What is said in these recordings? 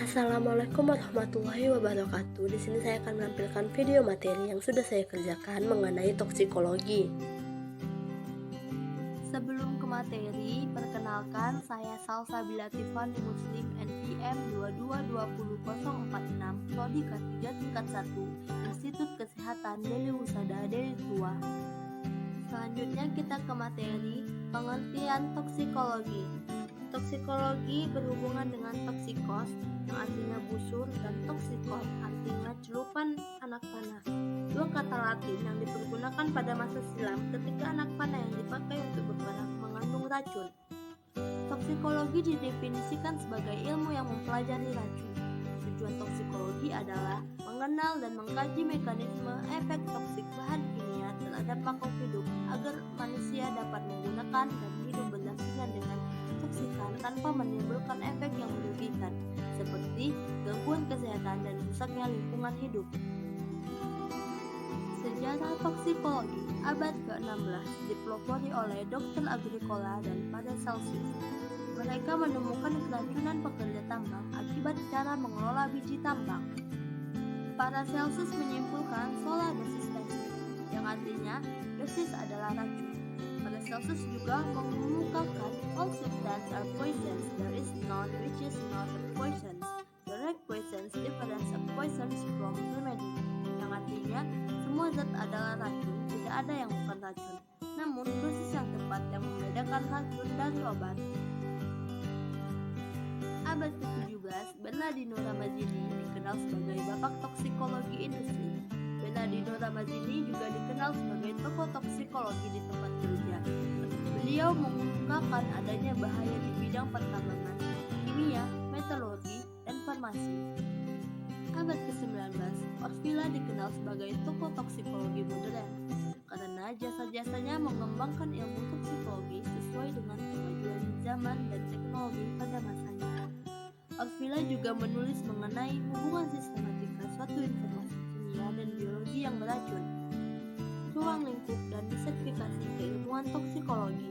Assalamualaikum warahmatullahi wabarakatuh. Di sini saya akan menampilkan video materi yang sudah saya kerjakan mengenai toksikologi. Sebelum ke materi, perkenalkan saya Salsabila Tiffany Muslim NPM 2220046 Prodi K3 tingkat 1 Institut Kesehatan Deli Husada Deli Tua. Selanjutnya kita ke materi pengertian toksikologi. Toksikologi berhubungan dengan toksikos yang artinya busur dan toksikon artinya celupan anak panah. Dua kata Latin yang dipergunakan pada masa silam ketika anak panah yang dipakai untuk berperang mengandung racun. Toksikologi didefinisikan sebagai ilmu yang mempelajari racun. Tujuan toksikologi adalah mengenal dan mengkaji mekanisme efek toksik bahan kimia terhadap makhluk hidup agar manusia dapat menggunakan dan hidup berdampingan dengan toksikan tanpa menimbulkan efek yang merugikan, seperti gangguan kesehatan dan rusaknya lingkungan hidup. Sejarah toksikologi abad ke-16 dipelopori oleh Dr. Agricola dan Paracelsus. Mereka menemukan keracunan pekerja tambang akibat cara mengelola biji tambang. Paracelsus menyimpulkan sola dosis racun, yang artinya dosis adalah racun. Paracelsus juga mengemukakan all substances are poisons, there is none which is not a poison. Direct poisons difference of poisons from remedy, yang artinya semua zat adalah racun, tidak ada yang bukan racun. Namun dosis yang tepat yang membedakan racun dari obat. Abad ke-17, Bernardino Ramazzini dikenal sebagai bapak toksikologi industri. Bernardino Ramazzini juga dikenal sebagai tokoh toksikologi di tempat kerja. Beliau mengungkapkan adanya bahaya di bidang pertambangan, kimia, metalurgi, dan farmasi. Abad ke-19, Orfila dikenal sebagai tokoh toksikologi modern karena jasa-jasanya mengembangkan ilmu toksikologi sesuai dengan kemajuan zaman dan teknologi pada masanya. Orfila juga menulis mengenai hubungan sistematika suatu informasi kimia dan biologi yang beracun, ruang lingkup dan disertifikasi keilmuan toksikologi.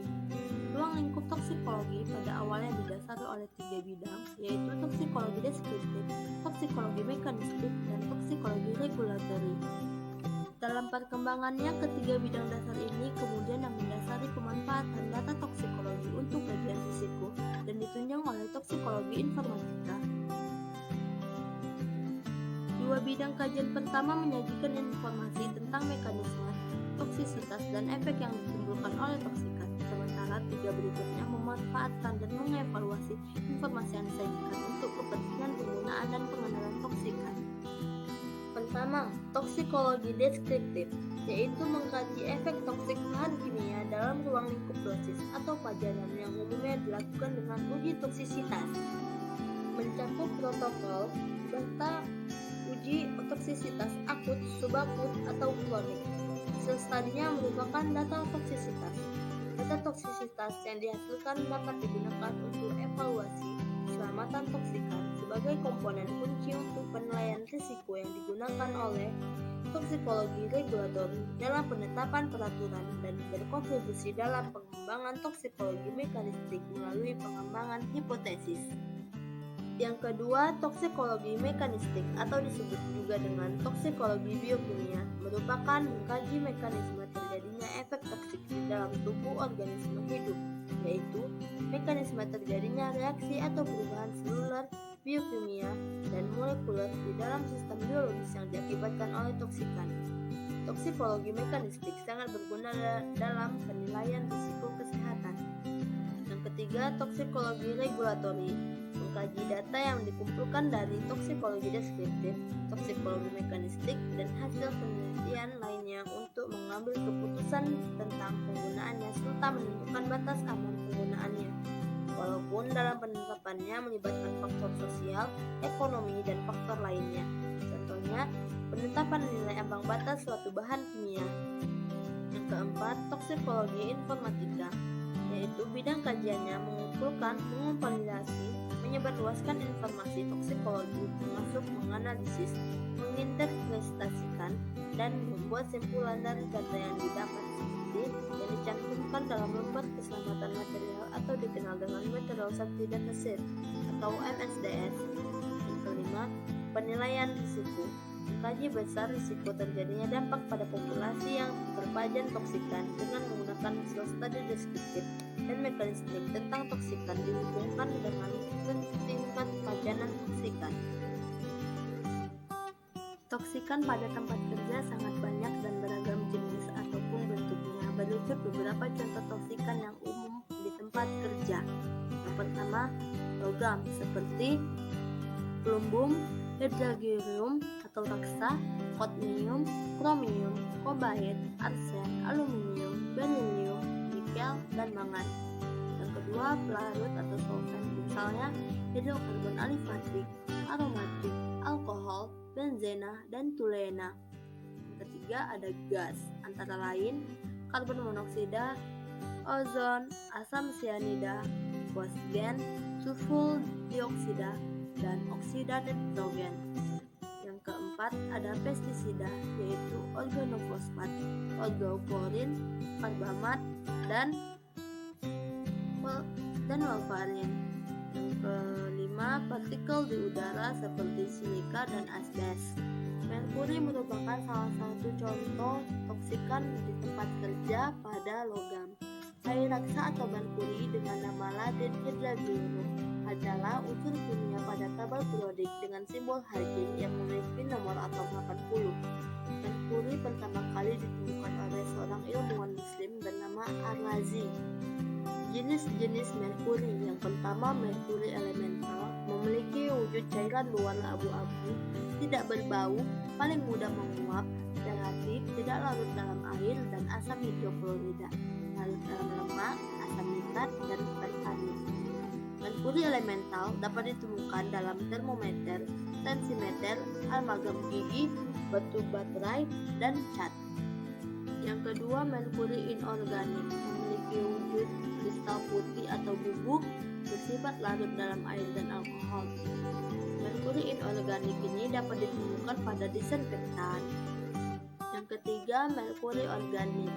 Ruang lingkup toksikologi pada awalnya didasari oleh 3 bidang, yaitu toksikologi deskriptif, toksikologi mekanistik, dan toksikologi regulatori. Dalam perkembangannya, ketiga bidang dasar ini kemudian yang mendasari pemanfaatan data toksikologi untuk kajian risiko dan ditunjang oleh toksikologi informatika. Dua bidang kajian pertama menyajikan informasi tentang mekanisme, toksisitas, dan efek yang ditimbulkan oleh toksikan, sementara tiga berikutnya memanfaatkan dan mengevaluasi informasi yang disajikan untuk kepentingan penggunaan dan pengenalan toksikan. Pertama, toksikologi deskriptif, yaitu mengkaji efek toksik bahan kimia dalam ruang lingkup dosis atau pajanan yang umumnya dilakukan dengan uji toksisitas. Mencakup protokol, data uji toksisitas akut, subakut, atau kronik. Hasil studinya merupakan data toksisitas. Data toksisitas yang dihasilkan dapat digunakan untuk evaluasi keselamatan toksikan sebagai komponen kunci untuk penilaian risiko yang digunakan oleh toksikologi regulatori dalam penetapan peraturan dan berkontribusi dalam pengembangan toksikologi mekanistik melalui pengembangan hipotesis. Yang kedua, toksikologi mekanistik atau disebut juga dengan toksikologi biokimia merupakan mengkaji mekanisme terjadinya efek toksik di dalam tubuh organisme hidup, yaitu mekanisme terjadinya reaksi atau perubahan seluler, biokimia, dan molekuler di dalam sistem biologis yang diakibatkan oleh toksikan. Toksikologi mekanistik sangat berguna dalam penilaian risiko kesehatan. Yang ketiga, toksikologi regulatori mengkaji data yang dikumpulkan dari toksikologi deskriptif, toksikologi mekanistik, dan hasil penelitian lainnya untuk mengambil keputusan tentang penggunaannya serta menentukan batas aman penggunaannya. Walaupun dalam penerapannya melibatkan faktor sosial, ekonomi, dan faktor lainnya. Contohnya, penetapan nilai ambang batas suatu bahan kimia. Yang keempat, toksikologi informatika, yaitu bidang kajiannya mengumpulkan, mengompilasi, menyebarluaskan informasi toksikologi termasuk menganalisis, menginterpretasikan, dan membuat simpulan dari data yang didapat seperti yang dicantumkan dalam lembar keselamatan material atau dikenal dengan Material Safety Dataset atau MSDS. Yang mengkaji besar risiko terjadinya dampak pada populasi yang berpajan toksikan dengan menggunakan hasil studi deskriptif dan mekanistik tentang toksikan dihubungkan dengan tingkat pajanan toksikan. Toksikan pada tempat kerja sangat banyak dan beragam jenis ataupun bentuknya. Berikut beberapa contoh toksikan yang umum di tempat kerja. Yang pertama, logam seperti plumbum, hydranggium atau raksa, kadmium, kromium, kobalt, arsen, aluminium, berilium, nikel, dan mangan. Yang kedua, pelarut atau solvent, misalnya hidrokarbon alifatik, aromatik, alkohol, benzena, dan tulena. Yang ketiga, ada gas, antara lain karbon monoksida, ozon, asam sianida, fosgen, sulfur dioksida, dan oksida nitrogen. Yang keempat, ada pestisida, yaitu organofosfat, organoklorine, karbamat, dan warfarin. Yang kelima, partikel di udara seperti silika dan asbes. Merkuri merupakan salah satu contoh toksikan di tempat kerja pada logam. Air raksa atau merkuri dengan nama Latin hydranggium adalah unsur kimia pada tabel periodik dengan simbol Hg yang memiliki nomor atom 80. Merkuri pertama kali ditemukan oleh seorang ilmuwan muslim bernama Ar-Razi. Jenis-jenis merkuri yang pertama, merkuri elemental, memiliki wujud cairan berwarna abu-abu, tidak berbau, paling mudah menguap, relatif, tidak larut dalam air, dan asam hidroklorida, larut dalam lemak, asam nitrat, dan pertanin. Merkuri elemental dapat ditemukan dalam termometer, tensimeter, amalgam gigi, batu baterai, dan cat. Yang kedua, merkuri inorganik, memiliki wujud kristal putih atau bubuk, bersifat larut dalam air dan alkohol. Merkuri inorganik ini dapat ditemukan pada disinfektan. Yang ketiga, merkuri organik,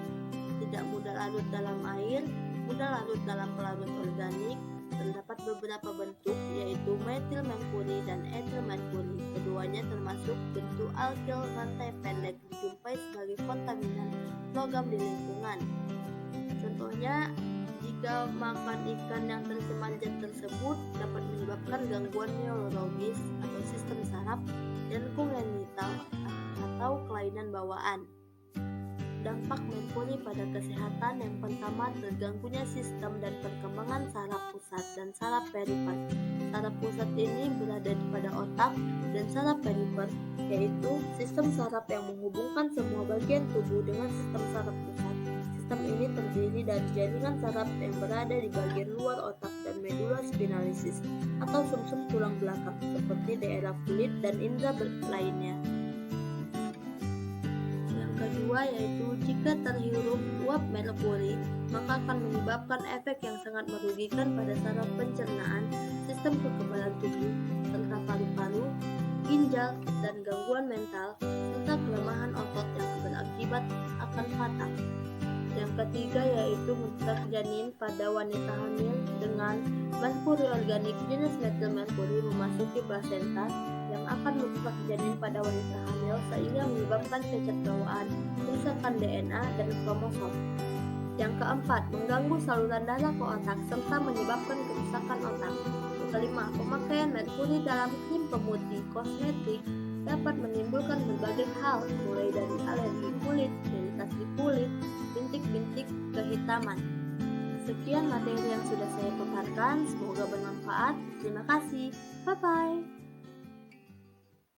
tidak mudah larut dalam air, mudah larut dalam pelarut organik. Terdapat beberapa bentuk, yaitu metil merkuri dan etil merkuri. Keduanya termasuk bentuk alkil rantai pendek, dijumpai sebagai kontaminan logam di lingkungan. Contohnya, jika makan ikan yang tercemar zat tersebut dapat menyebabkan gangguan neurologis atau sistem saraf dan kongenital atau kelainan bawaan. Dampak merkuri pada kesehatan, yang pertama, terganggunya sistem dan perkembangan saraf pusat dan saraf perifer. Saraf pusat ini berada pada otak, dan saraf perifer yaitu sistem saraf yang menghubungkan semua bagian tubuh dengan sistem saraf pusat. Sistem ini terdiri dari jaringan saraf yang berada di bagian luar otak dan medula spinalis atau sumsum tulang belakang seperti daerah kulit dan indera lainnya. Kedua, yaitu jika terhirup uap merkuri, maka akan menyebabkan efek yang sangat merugikan pada saraf pencernaan, sistem kekebalan tubuh, serta paru-paru, ginjal, dan gangguan mental, serta kelemahan otot yang berakibat akan fatal. Yang ketiga, yaitu merusak janin pada wanita hamil dengan merkuri organik jenis metil merkuri memasuki plasenta yang akan merusak janin pada wanita hamil sehingga menyebabkan cacat bawaan, kerusakan DNA, dan kromosom. Yang keempat, mengganggu saluran darah ke otak serta menyebabkan kerusakan otak. Yang kelima, pemakaian merkuri dalam krim pemutih kosmetik dapat menimbulkan berbagai hal, mulai dari alergi kulit, iritasi kulit, bintik-bintik kehitaman. Sekian materi yang sudah saya paparkan, semoga bermanfaat. Terima kasih. Bye-bye.